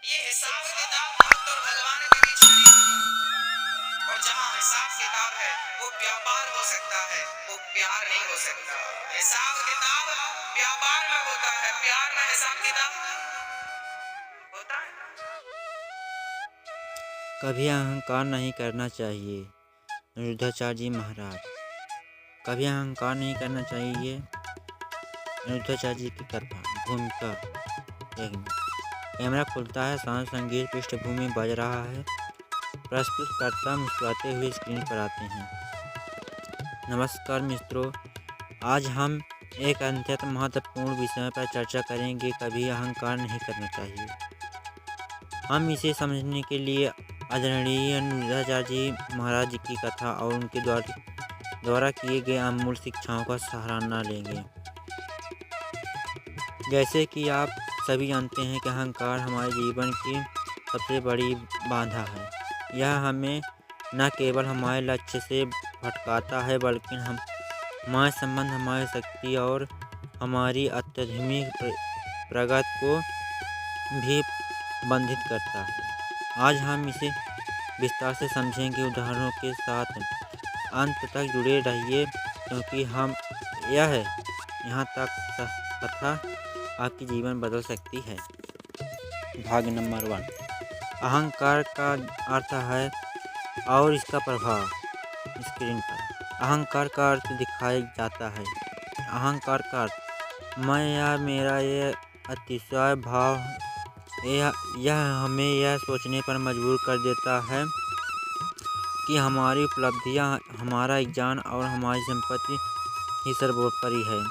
ये हिसाब किताब भक्त और भगवान के बीच में नहीं होता। और जहाँ हिसाब किताब है वो व्यापार हो सकता है, वो प्यार नहीं हो सकता। हिसाब किताब व्यापार में होता है, प्यार में हिसाब किताब होता है। कभी अहंकार नहीं करना चाहिए। अनिरुद्धाचार्य जी महाराज। कभी अहंकार नहीं करना चाहिए। अनिरुद्धाचार्य जी की कथा। भूमिका। एक मिनट। कैमरा खुलता है, शांत संगीत पृष्ठभूमि बज रहा है। प्रस्तुतकर्ता मुस्कुराते हुए स्क्रीन पर आते हैं। नमस्कार मित्रों, आज हम एक अत्यंत महत्वपूर्ण विषय पर चर्चा करेंगे। कभी अहंकार नहीं करना चाहिए। हम इसे समझने के लिए आदरणीय अनिरुद्धाचार्य जी महाराज जी की कथा और उनके द्वारा किए गए अमूल्य शिक्षाओं का सराहना लेंगे। जैसे कि आप सभी जानते हैं कि अहंकार हमारे जीवन की सबसे बड़ी बाधा है। यह हमें न केवल हमारे लक्ष्य से भटकाता है, बल्कि हमारे संबंध, हमारी शक्ति और हमारी आध्यात्मिक प्रगति को भी बंधित करता है। आज हम इसे विस्तार से समझेंगे, उदाहरणों के साथ। अंत तक जुड़े रहिए, क्योंकि हम यहाँ तक कथा आपकी जीवन बदल सकती है। भाग नंबर 1। अहंकार का अर्थ है और इसका प्रभाव। स्क्रीन पर अहंकार का अर्थ दिखाया जाता है। अहंकार का अर्थ मैं या मेरा ये अतिशय भाव यह हमें यह सोचने पर मजबूर कर देता है कि हमारी उपलब्धियां, हमारा ज्ञान और हमारी संपत्ति ही सर्वोपरि है।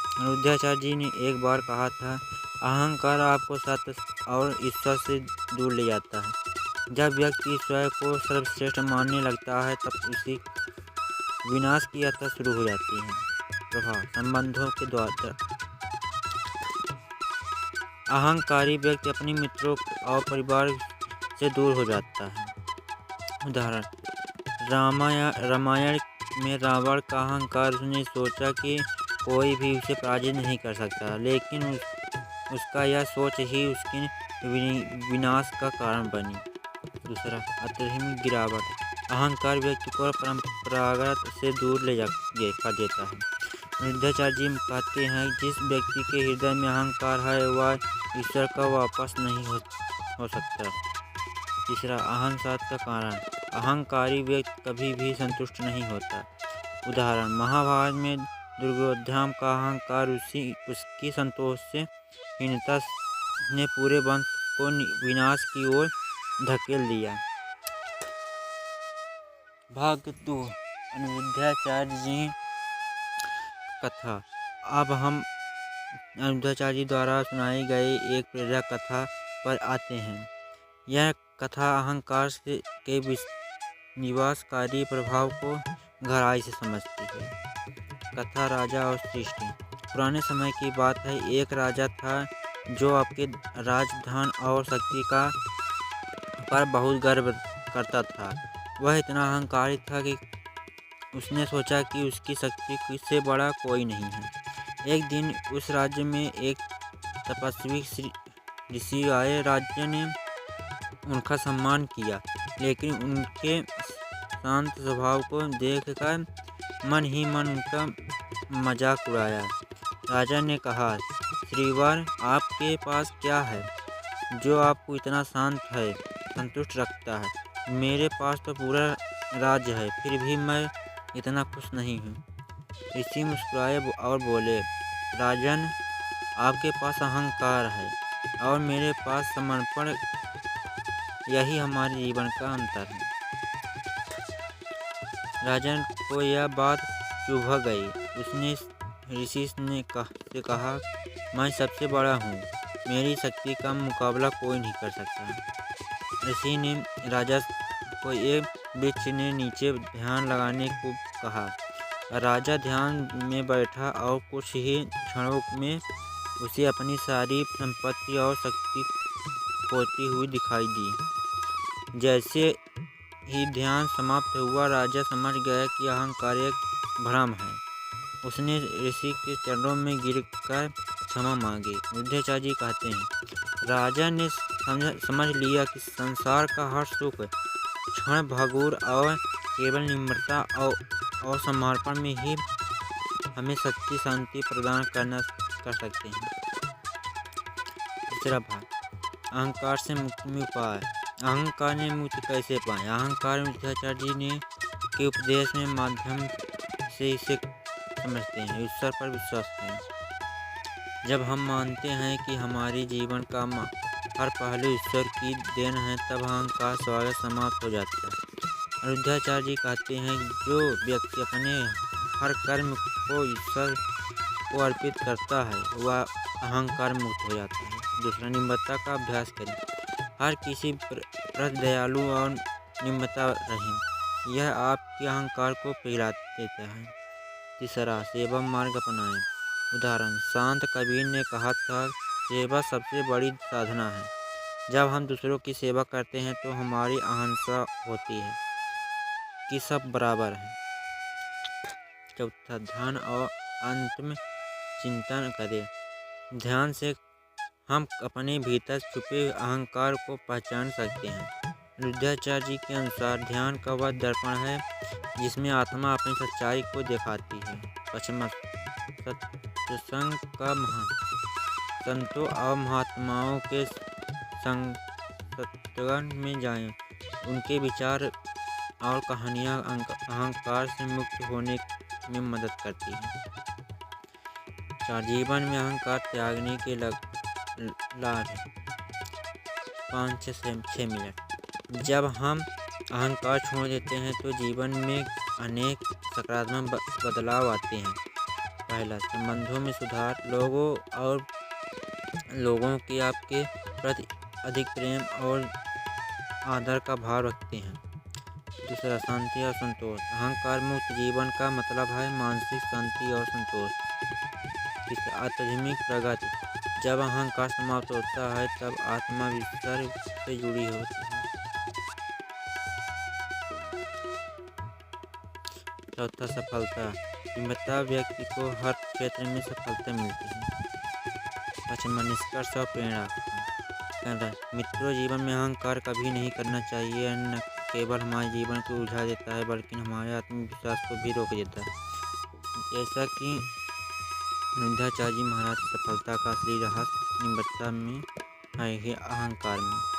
अनिरुद्धाचार्य जी ने एक बार कहा था, अहंकार आपको सत्य और ईश्वर से दूर ले जाता है। जब व्यक्ति स्वयं को सर्वश्रेष्ठ मानने लगता है, तब उसी विनाश की यात्रा शुरू हो जाती है। प्रभाव। संबंधों के द्वारा अहंकारी व्यक्ति अपने मित्रों और परिवार से दूर हो जाता है। उदाहरण, रामायण में रावण का अहंकार, उसने सोचा कि कोई भी उसे पराजित नहीं कर सकता, लेकिन उसका यह सोच ही उसके विनाश का कारण बनी। दूसरा, आध्यात्मिक गिरावट। अहंकार व्यक्ति को परंपरागत से दूर ले कर देता है। अनिरुद्धाचार्य जी कहते हैं, जिस व्यक्ति के हृदय में अहंकार है वह ईश्वर का वापस नहीं हो सकता। तीसरा, अहंकार का कारण। अहंकारी व्यक्ति कभी भी संतुष्ट नहीं होता। उदाहरण, महाभारत में दुर्योधन का अहंकार उसकी संतोष से हीनता ने पूरे वंश को विनाश की ओर धकेल दिया। भाग 2। अनिरुद्धाचार्य जी कथा। अब हम अनिरुद्धाचार्य जी द्वारा सुनाई गई एक प्रेरक कथा पर आते हैं। यह कथा अहंकार के विनाशकारी प्रभाव को गहराई से समझती है। कथा राजा और सृष्टि। पुराने समय की बात है। एक राजा था जो आपके राजधन और शक्ति पर बहुत गर्व करता था। वह इतना अहंकारी था कि उसने सोचा कि उसकी शक्ति से बड़ा कोई नहीं है। एक दिन उस राज्य में एक तपस्वी ऋषि आए। राज्य ने उनका सम्मान किया, लेकिन उनके शांत स्वभाव को देखकर मन ही मन उनका मजाक उड़ाया। राजा ने कहा, श्रीवर, आपके पास क्या है जो आपको इतना संतुष्ट रखता है? मेरे पास तो पूरा राज्य है, फिर भी मैं इतना खुश नहीं हूँ। ऋषि मुस्कुराए और बोले, राजन, आपके पास अहंकार है और मेरे पास समर्पण। यही हमारे जीवन का अंतर है। राजन को यह बात चुभ गई। उसने ऋषि से कहा, मैं सबसे बड़ा हूँ, मेरी शक्ति का मुकाबला कोई नहीं कर सकता। ऋषि ने राजा को एक वृक्ष ने नीचे ध्यान लगाने को कहा। राजा ध्यान में बैठा और कुछ ही क्षणों में उसे अपनी सारी संपत्ति और शक्ति खोती हुई दिखाई दी। जैसे ही ध्यान समाप्त हुआ, राजा समझ गया कि अहंकार एक भ्रम है। उसने ऋषि के चरणों में गिरकर क्षमा मांगी। अनिरुद्धाचार्य जी कहते हैं, राजा ने समझ लिया कि संसार का हर सुख क्षण भंगुर और केवल निम्रता और समर्पण में ही हमें सच्ची शांति प्रदान कर सकते हैं। तीसरा भाग, अहंकार से मुक्ति में उपाय। अहंकार ने मुक्ति कैसे पाए? अहंकार में विद्याचार्य जी ने के उपदेश में माध्यम से इसे समझते हैं। ईश्वर पर विश्वास करें। जब हम मानते हैं कि हमारे जीवन का हर पहलू ईश्वर की देन है, तब अहंकार स्वभाव समाप्त हो जाता है। विद्याचार्य जी कहते हैं, जो व्यक्ति अपने हर कर्म को ईश्वर को अर्पित करता है, वह अहंकार मुक्त हो जाता है। दूसरा, निम्रता का अभ्यास करें। हर किसी प्रति दयालु और निम्रता रहें। यह आपके अहंकार को पिघला देता है। तीसरा, सेवा मार्ग अपनाएं। उदाहरण, संत कबीर ने कहा था, सेवा सबसे बड़ी साधना है। जब हम दूसरों की सेवा करते हैं तो हमारी अहिंसा होती है कि सब बराबर हैं। चौथा, ध्यान और आत्म चिंतन करें। ध्यान से हम अपने भीतर छुपे अहंकार को पहचान सकते हैं। विद्याचार्य जी के अनुसार ध्यान का वह दर्पण है जिसमें आत्मा अपनी सच्चाई को दिखाती है। पांचवां, सत्संग का महत्व। संतों और महात्माओं के संगतगण में जाएं। उनके विचार और कहानियाँ अहंकार से मुक्त होने में मदद करती हैं। चार, जीवन में अहंकार त्यागने के लाभ। 5 से 6 मिनट। जब हम अहंकार छोड़ देते हैं तो जीवन में अनेक सकारात्मक बदलाव आते हैं। पहला, संबंधों में सुधार। लोगों के आपके प्रति अधिक प्रेम और आदर का भाव रखते हैं। दूसरा, शांति और संतोष। अहंकार मुक्त जीवन का मतलब है मानसिक शांति और संतोष। तीसरा, आध्यात्मिक प्रगति। जब अहंकार समाप्त होता है तब आत्मा ईश्वर से जुड़ी होती है। चौथा, सफलता। निम्रता व्यक्ति को हर क्षेत्र में सफलता मिलती है। पांचवां, निष्कर्ष और प्रेरणा। मित्रों, जीवन में अहंकार कभी नहीं करना चाहिए। न केवल हमारे जीवन को उलझा देता है बल्कि हमारे आत्मविश्वास को भी रोक देता है। जैसा कि विद्याचार्य जी महाराज, सफलता का असली रहस्य निम्रता में है, अहंकार में।